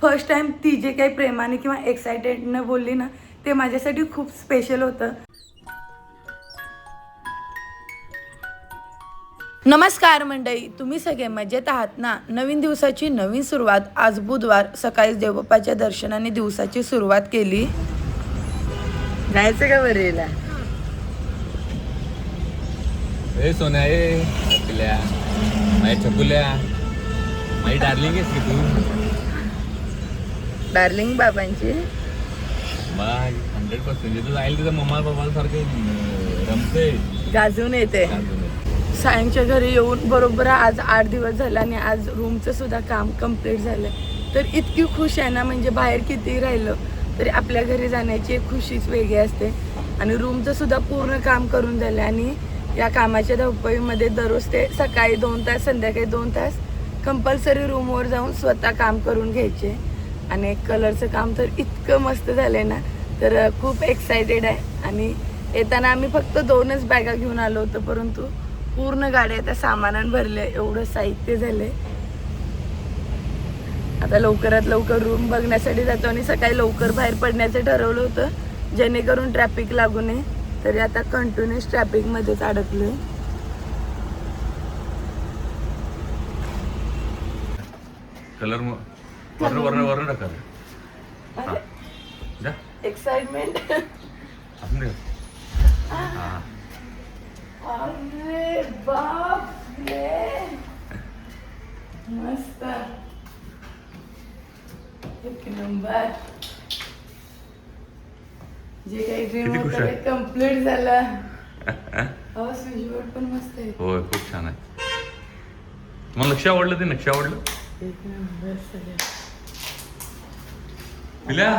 First time ती जे काही प्रेमाने किंवा एक्सायटेडने बोलली ना, ते माझ्यासाठी खूप स्पेशल होतं. नमस्कार मंडळी, तुम्ही सगळे मजेत आहात ना? नवीन दिवसाची नवीन सुरुवात. आज बुधवार, सकाळी देवबाप्पाच्या दर्शनाने दिवसाची सुरुवात केली. जायचं का बरेला? ए सोन्या, ए पिल्या, माझ्या छकुल्या, माझी डार्लिंग आहेस की तू? डार्लिंग बाबांची मग 100% तू जाईल तिथं मम्मा पप्पा सारखं रमते गाजून येते. सायंच्या घरी येऊन बरोबर आज 8 दिवस झाले आणि आज रूमचं सुद्धा काम कंप्लीट झालं. तर इतकी खुश आहे ना, म्हणजे बाहेर किती राहिलं तरी आपल्या घरी जाण्याची एक खुशीच वेगळी असते. आणि रूमचं सुद्धा पूर्ण काम करून झालं आणि या कामाच्या धावपळीमध्ये दररोज ते सकाळी 2 तास, संध्याकाळी 2 तास कंपल्सरी रूमवर जाऊन स्वतः काम करून घ्यायचे. आणि कलरचं काम तर इतकं मस्त झालं आहे ना, तर खूप एक्सायटेड आहे. आणि येताना आम्ही फक्त 2च बॅगा घेऊन आलो होतो, परंतु पूर्ण गाड्या त्या सामानानं भरल्या, एवढं साहित्य झालंय. आता लवकरात लवकर रूम बघण्यासाठी जातो आणि सकाळी लवकर बाहेर पडण्याचं ठरवलं होतं, जेणेकरून ट्रॅफिक लागू नये. तरी आता कंटिन्युअस ट्रॅफिकमध्येच अडकलोय. कलर वर टाका. एक्साइटमेंट. अरे बाप रे, मस्त, एक नंबर. जे काही ड्रीम होतं ते कम्प्लीट झालं. स्विचबोर्ड पण मस्त आहे. होय, खूप छान आहे. तुम्हाला नक्षी आवडलं? ते नक्षी आवडलं? एक नंबर सगळं. पिल्या,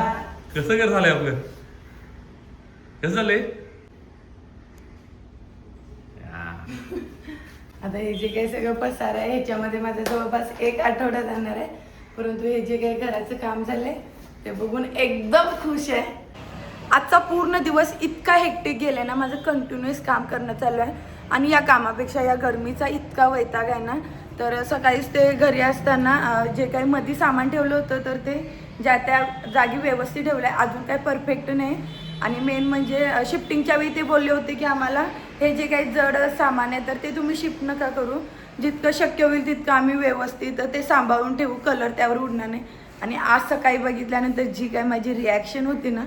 कसं घर झालंय आपलं? कसं झालंय? आता हे जे काही सगळं पसार आहे ह्याच्यामध्ये माझा जवळपास 1 आठवडा जाणार आहे, परंतु हे जे काही घराचं काम झालंय ते बघून एकदम खुश आहे. आजचा पूर्ण दिवस इतका हेक्टिक गेलाय ना, माझं कंटिन्युअस काम करणं चालू आहे. आणि या कामापेक्षा या गरमीचा इतका वैताग आहे ना, तर सकाळीच ते घरी असताना जे काही मध्ये सामान ठेवलं होतं तर ते ज्या त्या जागी व्यवस्थित ठेवलं आहे, अजून काही परफेक्ट नाही. आणि मेन म्हणजे शिफ्टिंगच्या वेळी ते बोलले होते की आम्हाला हे जे काही जड सामान आहे तर ते तुम्ही शिफ्ट नका करू, जितकं शक्य होईल तितकं आम्ही व्यवस्थित ते सांभाळून ठेवू, कलर त्यावर उडणार नाही. आणि आज सकाळी बघितल्यानंतर जी काय माझी रिॲक्शन होती ना,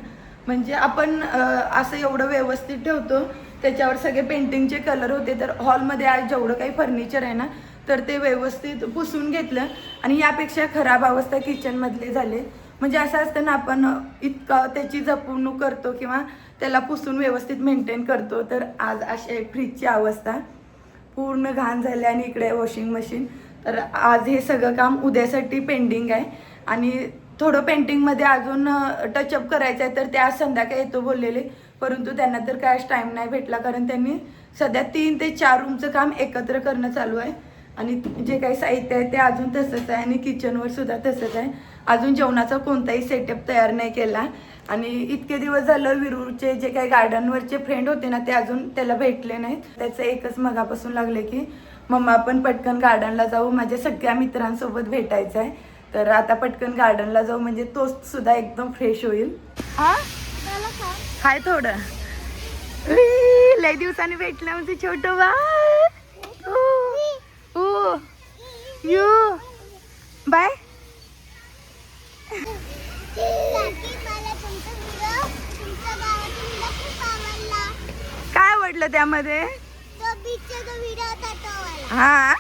म्हणजे आपण असं एवढं व्यवस्थित ठेवतो, त्याच्यावर सगळे पेंटिंगचे कलर होते. तर हॉलमध्ये आज जेवढं काही फर्निचर आहे ना, तर ते व्यवस्थित पुसून घेतलं. आणि यापेक्षा खराब अवस्था किचनमधले झाले. म्हणजे असं असतं ना, आपण इतकं त्याची जपणूक करतो किंवा त्याला पुसून व्यवस्थित मेंटेन करतो, तर आज अशी फ्रीजची अवस्था पूर्ण घाण झाली. आणि इकडे वॉशिंग मशीन. तर आज हे सगळं काम उद्यासाठी पेंडिंग आहे. आणि थोडं पेंटिंगमध्ये अजून टचअप करायचं आहे, तर ते आज संध्याकाळी येतो बोललेले, परंतु त्यांना तर काय टाईम नाही भेटला, कारण त्यांनी सध्या 3 ते 4 रूमचं काम एकत्र करणं चालू आहे. आणि जे काही साहित्य आहे ते अजून तसंच आहे. आणि किचनवर सुद्धा तसंच आहे. अजून जेवणाचा कोणताही सेटअप तयार नाही केला. आणि इतके दिवस झालं विरूरचे जे काही गार्डनवरचे फ्रेंड होते ना, ते अजून त्याला भेटले नाहीत. त्याचं एकच मगापासून लागले की मम्मा आपण पटकन गार्डनला जाऊ, माझ्या सगळ्या मित्रांसोबत भेटायचं आहे. तर आता पटकन गार्डनला जाऊ, म्हणजे तो सुद्धा एकदम फ्रेश होईल. हाय थोडं लय दिवसांनी भेटलं म्हणजे छोटं बाय. You bye. काय आवडलं त्यामध्ये? हा,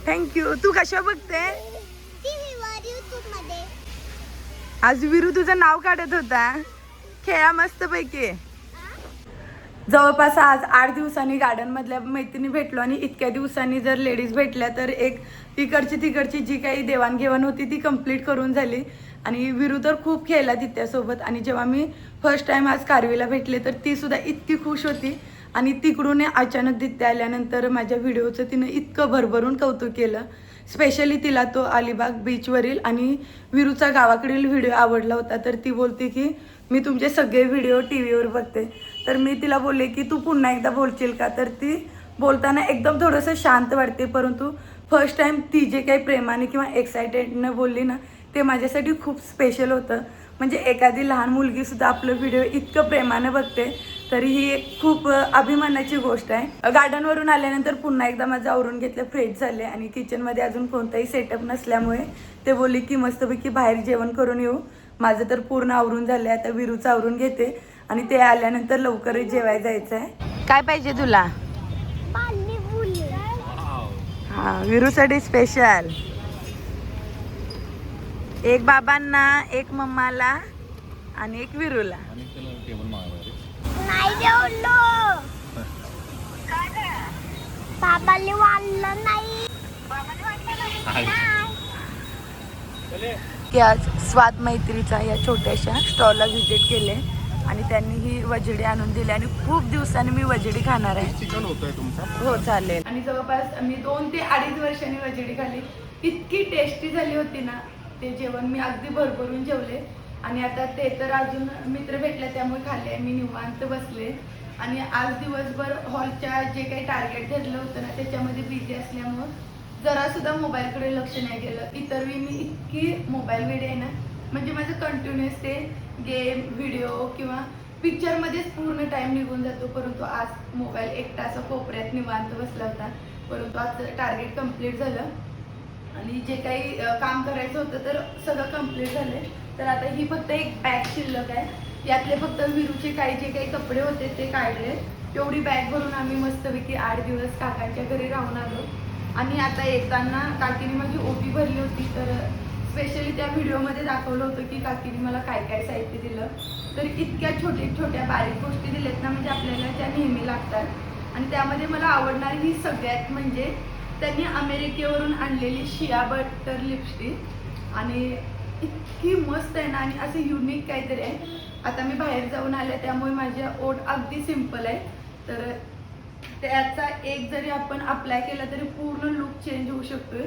थँक्यू. तू कशा बघते? आज विरू तुझं नाव काढत होता. खेळा मस्त पैकी. जवळपास आज 8 दिवसांनी गार्डनमधल्या मैत्रिणी भेटलो. आणि इतक्या दिवसांनी जर लेडीज भेटल्या तर एक तिकडची जी काही देवाणघेवाण होती ती कंप्लीट करून झाली. आणि विरू तर खूप खेळला तिच्यासोबत. आणि जेव्हा मी फर्स्ट टाइम आज कारवीला भेटले तर ती सुद्धा इतकी खुश होती. आणि तिकडून अचानक दित्या आल्यानंतर माझ्या व्हिडिओचं तिनं इतकं भरभरून कौतुक केलं. स्पेशली तिला तो अलिबाग बीचवरील आणि विरूचा गावाकडील व्हिडिओ आवडला होता. तर ती बोलते की मी तुमचे सगळे व्हिडिओ टीव्हीवर बघते. तर मी तिला बोलले की तू पुन्हा एकदा बोलशील का? तर ती बोलताना एकदम थोडंसं शांत वाटते, परंतु फर्स्ट टाइम ती जे काही प्रेमाने किंवा एक्सायटेडने बोलली ना, ते माझ्यासाठी खूप स्पेशल होतं. म्हणजे एखादी लहान मुलगीसुद्धा आपलं व्हिडिओ इतकं प्रेमानं बघते, तरी ही एक खूप अभिमानाची गोष्ट आहे. गार्डनवरून आल्यानंतर पुन्हा एकदा माझं आवरून घेतलं, फ्रेश झाले आणि किचनमध्ये अजून कोणताही सेटअप नसल्यामुळे ते बोलले की मस्तपैकी बाहेर जेवण करून येऊ. माझं तर पूर्ण आवरून झालं आहे, आता विरूचं आवरून घेते आणि ते आल्यानंतर लवकरच जेवायला जायचं आहे. काय पाहिजे तुला? हा, विरूसाठी स्पेशल. एक बाबांना, एक मम्माला आणि एक विरूला. नाही जेवलो. बाबाले वाढलं नाही. की आज स्वाद मैत्रीचा या छोट्याशा स्टॉलला व्हिजिट केले आणि त्यांनी ही वजडी आणून दिली आणि खूप दिवसांनी मी वजडी खाणार आहे. चिकन होतंय तुमचा? हो चालेल. आणि जवळपास मी 2 ते 2.5 वर्षांनी वजडी खाल्ली. इतकी टेस्टी झाली होती ना ते जेवण, मी अगदी भरभरून जेवले. आणि आता ते तर अजून मित्र भेटले त्यामुळे खाल्ले, मी निवांत बसले. आणि आज दिवसभर हॉलच्या जे काही टार्गेट धरलं होतं ना त्याच्यामध्ये बिझी असल्यामुळं जरा सुद्धा मोबाईलकडे लक्ष नाही गेलं. इतर वेळी मी इतकी मोबाईल वेडी आहे ना, म्हणजे माझं कंटिन्युअस ते गेम, व्हिडिओ किंवा पिक्चरमध्येच पूर्ण टाइम निघून जातो. परंतु आज मोबाईल एकटा असं कोपऱ्यात निवांत बसला होता. परंतु आज टार्गेट कम्प्लीट झालं आणि जे काही काम करायचं होतं तर सगळं कम्प्लीट झाले. तर आता ही फक्त एक बॅग शिल्लक आहे. यातले फक्त विरूचे काही जे काही कपडे होते ते काढले. एवढी बॅग भरून आम्ही मस्तपैकी 8 दिवस काकांच्या घरी राहून आलो. आणि आता येताना काकीने माझी ओटी भरली होती, तर स्पेशली त्या व्हिडिओमध्ये दाखवलं होतं की काकीने मला काय काय साहित्य दिलं. तर इतक्या छोट्या बारीक गोष्टी दिल्यात ना, म्हणजे आपल्याला त्या नेहमी लागतात. आणि त्यामध्ये मला आवडणारी ही सगळ्यात म्हणजे त्यांनी अमेरिकेवरून आणलेली शिया बटर लिपस्टिक आणि इतकी मस्त आहे ना आणि असं युनिक काहीतरी आहे. आता मी बाहेर जाऊन आले त्यामुळे माझ्या ओठ अगदी सिंपल आहे, तर त्याचा एक जरी आपण अप्लाय केला तरी पूर्ण लुक चेंज होऊ शकतोय.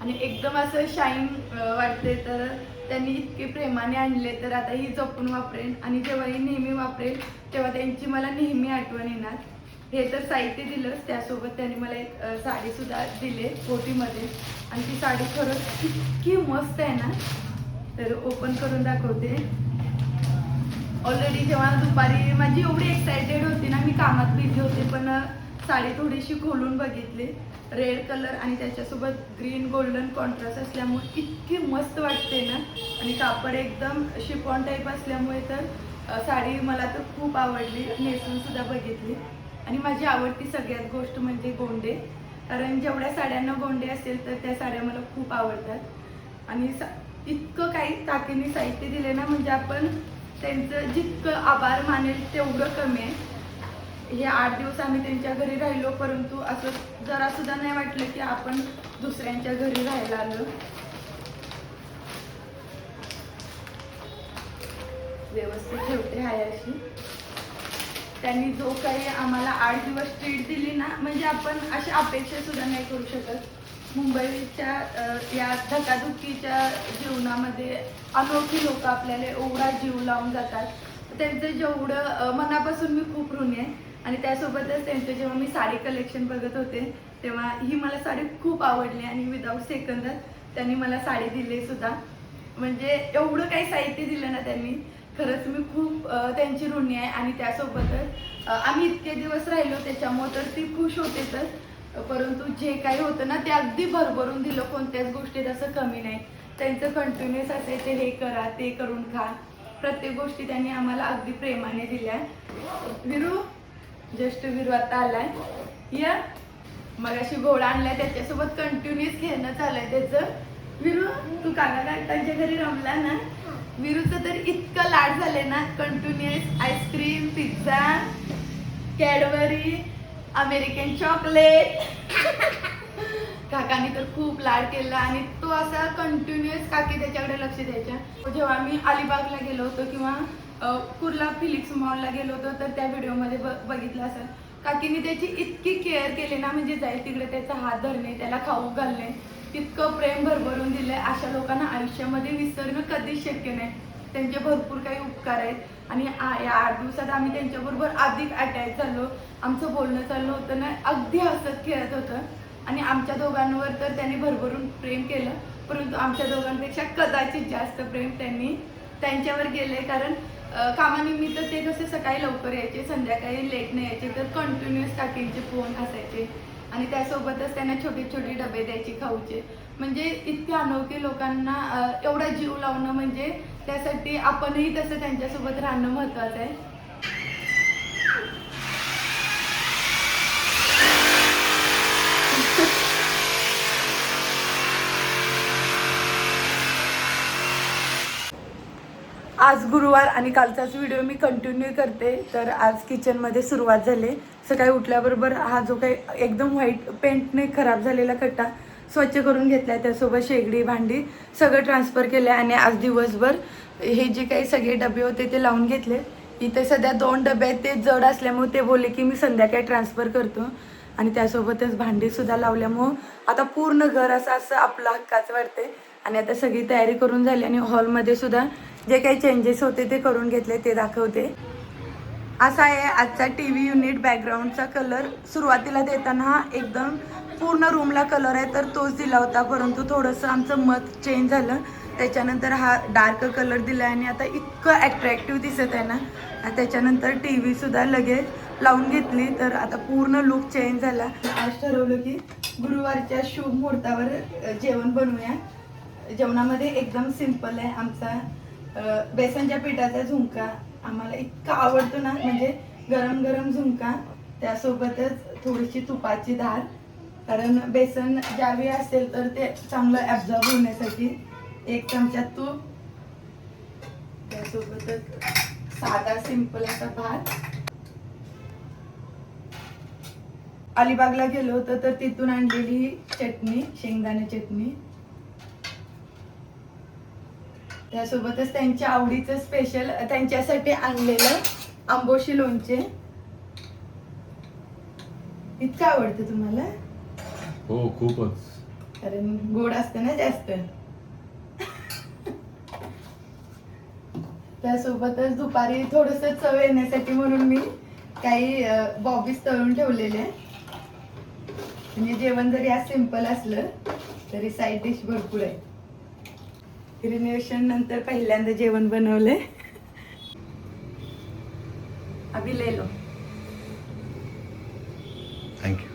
आणि एकदम असं शाईन वाटते. तर त्यांनी इतके प्रेमाने आणले, तर आता ही जपून वापरेन आणि जेव्हा ही नेहमी वापरेल तेव्हा त्यांची मला नेहमी आठवण येणार. हे तर साहित्य दिलंच, त्यासोबत त्यांनी मला एक साडी सुद्धा दिली ओटीमध्ये आणि ती साडी खरंच इतकी मस्त आहे ना, तर ओपन करून दाखवते. ऑलरेडी जेव्हा दुपारी माझी एवढी एक्सायटेड होती ना, मी कामात बिझी होते, पण साडी थोडीशी खोलून बघितली. रेड कलर आणि त्याच्यासोबत ग्रीन गोल्डन कॉन्ट्रास्ट असल्यामुळे इतकी मस्त वाटते ना, आणि कापड एकदम शिफॉन टाईप असल्यामुळे तर साडी मला तर खूप आवडली. नेसून सुद्धा बघितली. आणि माझी आवडती सगळ्यात गोष्ट म्हणजे गोंडे, कारण जेवढ्या साड्यांना गोंडे असेल तर त्या साड्या मला खूप आवडतात. आणि इतकं काही काकीने साहित्य दिले ना, म्हणजे आपण त्यांचं जितकं आभार मानेल तेवढं कमी आहे. हे 8 दिवस आम्ही त्यांच्या घरी राहिलो, परंतु असं जरा सुद्धा नाही वाटलं की आपण दुसऱ्यांच्या घरी राहायला आलो. व्यवस्थित ठेवते हाय अशी. त्यांनी जो काही आम्हाला 8 दिवस ट्रीट दिली ना, म्हणजे आपण अशी अपेक्षा सुद्धा नाही करू शकत. मुंबईच्या या धकाधुकीच्या जीवनामध्ये अनोळखी लोक आपल्याला एवढा जीव लावून जातात. त्यांचं जेवढं मनापासून मी खूप ऋणी आहे. आणि त्यासोबतच त्यांचं जेव्हा मी साडी कलेक्शन बघत होते तेव्हा ही मला साडी खूप आवडली आणि विदाऊट सेकंदात त्यांनी मला साडी दिली सुद्धा. म्हणजे एवढं काही साहित्य दिलं ना त्यांनी, खरंच मी खूप त्यांची ऋणी आहे. आणि त्यासोबतच आम्ही इतके दिवस राहिलो त्याच्यामुळे तर ती खुश होते. तर परंतु जे काही होतं ना ते अगदी भरभरून दिलं, कोणत्याच गोष्टीत असं कमी नाही. त्यांचं कंटिन्युअस असायचं, हे करा ते करून खा, प्रत्येक गोष्टी त्यांनी आम्हाला अगदी प्रेमाने दिल्या. विरू जस्ट विरू आता आलाय. या मगाशी घोडा आणलाय, त्याच्यासोबत कंटिन्युअस खेळणं चाललंय त्याचं. विरू तू काकांच्या घरी रमला ना, विरूचं तर इतकं लाड झाले ना, continuous ice cream, pizza, Cadbury, American chocolate. काकांनी तर खूप लाड केला आणि तो असा कंटिन्युअस काकी त्याच्याकडे लक्ष द्यायच्या. जेव्हा मी अलिबागला गेलो होतो किंवा कुर्ला फिलिक्स मॉलला गेलो होतो तर त्या व्हिडिओमध्ये बघितलं असेल, काकीने त्याची इतकी केअर केली ना, म्हणजे जाईल तिकडे त्याचा हात धरणे, त्याला खाऊ घालणे, इतकं प्रेम भरभरून दिलंय. अशा लोकांना आयुष्यामध्ये विसरणं कधीच शक्य नाही. त्यांचे भरपूर काही उपकार आहेत आणि या 8 दिवसात आम्ही त्यांच्याबरोबर अधिक अटॅच झालो. आमचं बोलणं चाललं होतं ना, अगदी हसत खेळत होतं आणि आमच्या दोघांवर तर त्यांनी भरभरून प्रेम केलं, परंतु आमच्या दोघांपेक्षा कदाचित जास्त प्रेम त्यांनी त्यांच्यावर गेले. कारण कामानिमित्त ते कसे सकाळी लवकर यायचे, संध्याकाळी लेट नाही यायचे, तर कंटिन्युअस काकींचे फोन असायचे आणि त्यासोबतच त्यांना छोटे छोटे डबे द्यायचे खाऊचे. म्हणजे इतक्या अनोळखी लोकांना एवढा जीव लावणं म्हणजे त्यासाठी आपणही तसं त्यांच्यासोबत राहणं महत्त्वाचं आहे. आज गुरुवार आणि कालचाच व्हिडिओ मी कंटिन्यू करते. तर आज किचनमध्ये सुरुवात झाली. सकाळी उठल्याबरोबर हा जो काही एकदम व्हाईट पेंटने खराब झालेला कट्टा स्वच्छ करून घेतला आहे, त्यासोबत शेगडी भांडी सगळं ट्रान्सफर केलं आहे आणि आज दिवसभर हे जे काही सगळे डबे होते ते लावून घेतले. इथे सध्या 2 डबे आहेत, ते जड असल्यामुळे ते बोलले की मी संध्याकाळी ट्रान्सफर करतो आणि त्यासोबतच भांडीसुद्धा लावल्यामुळं आता पूर्ण घर असं आपलं हक्काचं वाटते. आणि आता सगळी तयारी करून झाली आणि हॉलमध्ये सुद्धा जे काही चेंजेस होते ते करून घेतले, ते दाखवते. असा आहे आजचा TV युनिट. बॅकग्राऊंडचा कलर सुरुवातीला देताना हा एकदम पूर्ण रूमला कलर आहे तर तोच दिला होता, परंतु थोडंसं आमचं मत चेंज झालं. त्याच्यानंतर हा डार्क कलर दिला आणि आता इतकं ॲट्रॅक्टिव्ह दिसत आहे ना. त्याच्यानंतर TV सुद्धा लगेच लावून घेतली, तर आता पूर्ण लुक चेंज झाला. आज ठरवलं की गुरुवारच्या शुभ मुहूर्तावर जेवण बनवूया. जेवणामध्ये एकदम सिंपल आहे. आमचा बेसनच्या पिठाचा झुणका आम्हाला इतका आवडतो ना, म्हणजे गरम गरम झुणका, त्यासोबतच थोडीशी तुपाची धार. कारण बेसन ज्यावेळी असेल तर ते चांगलं ॲब्झॉर्ब होण्यासाठी 1 चमचा तूप, त्यासोबतच साधा सिंपल असा भात. अलिबागला गेलो होतो तर तिथून आणलेली चटणी, शेंगदाणे चटणी, त्यासोबतच त्यांच्या आवडीचं स्पेशल त्यांच्यासाठी आणलेलं आंबोशी लोणचे. इतकं आवडतं तुम्हाला? हो, खूपच. कारण गोड असतं ना जास्त. त्यासोबतच दुपारी थोडस चव येण्यासाठी म्हणून मी काही बॉबीज तळून ठेवलेले. म्हणजे जेवण जरी आज सिंपल असलं तरी साईड डिश भरपूर आहे. रिनोव्हेशन नंतर पहिल्यांदा जेवण बनवलंय. अभी ले लो. थँक्यू.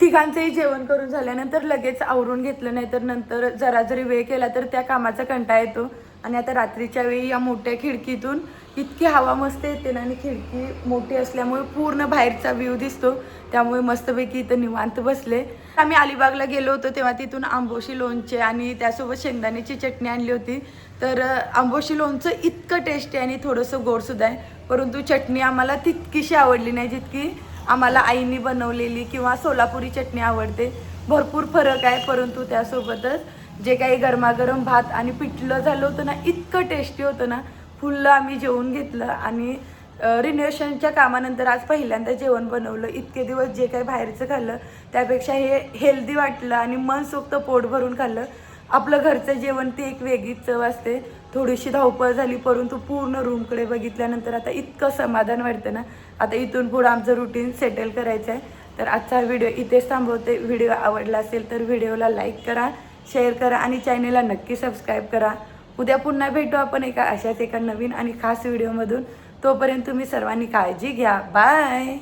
तिघांचंही जेवण करून झाल्यानंतर लगेच आवरून घेतलं, नाही तर नंतर जरा जरी वेळ केला तर त्या कामाचा कंटाळा येतो. आणि आता रात्रीच्या वेळी या मोठ्या खिडकीतून इतकी हवा मस्त येते ना, आणि खिडकी मोठी असल्यामुळे पूर्ण बाहेरचा व्ह्यू दिसतो, त्यामुळे मस्तपैकी इथं निवांत बसले. आम्ही अलिबागला गेलो होतो तेव्हा तिथून आंबोशी लोणचे आणि त्यासोबत शेंगदाण्याची चटणी आणली होती. तर आंबोशी लोणचं इतकं टेस्टी आणि थोडंसं गोडसुद्धा आहे, परंतु चटणी आम्हाला तितकीशी आवडली नाही जितकी आम्हाला आईने बनवलेली किंवा सोलापुरी चटणी आवडते. भरपूर फरक आहे. परंतु त्यासोबतच जे काही गरमागरम भात आणि पिठलं झालं होतं ना, इतकं टेस्टी होतं ना. फुल्लं आम्ही जेवून घेतलं आणि रिनोव्हेशनच्या कामानंतर आज पहिल्यांदा जेवण बनवलं. इतके दिवस जे काही बाहेरचं खाल्लं त्यापेक्षा हे हेल्दी वाटलं आणि मनसोक्त पोट भरून खाल्लं. आपलं घरचं जेवण ती एक वेगळीच चव असते. थोडीशी धावपळ झाली, परंतु पूर्ण रूमकडे बघितल्यानंतर आता इतकं समाधान वाटतं ना. आता इथून पुढं आमचं रुटीन सेटल करायचं आहे. तर आजचा व्हिडिओ इथेच थांबवते. व्हिडिओ आवडला असेल तर व्हिडिओला लाईक करा, शेअर करा आणि चॅनेलला नक्की सबस्क्राईब करा. उद्या पुन्हा भेटू आपण एका नवीन आणि खास व्हिडिओमधून. तोपर्यंत तुम्ही सर्वांनी काळजी घ्या. बाय.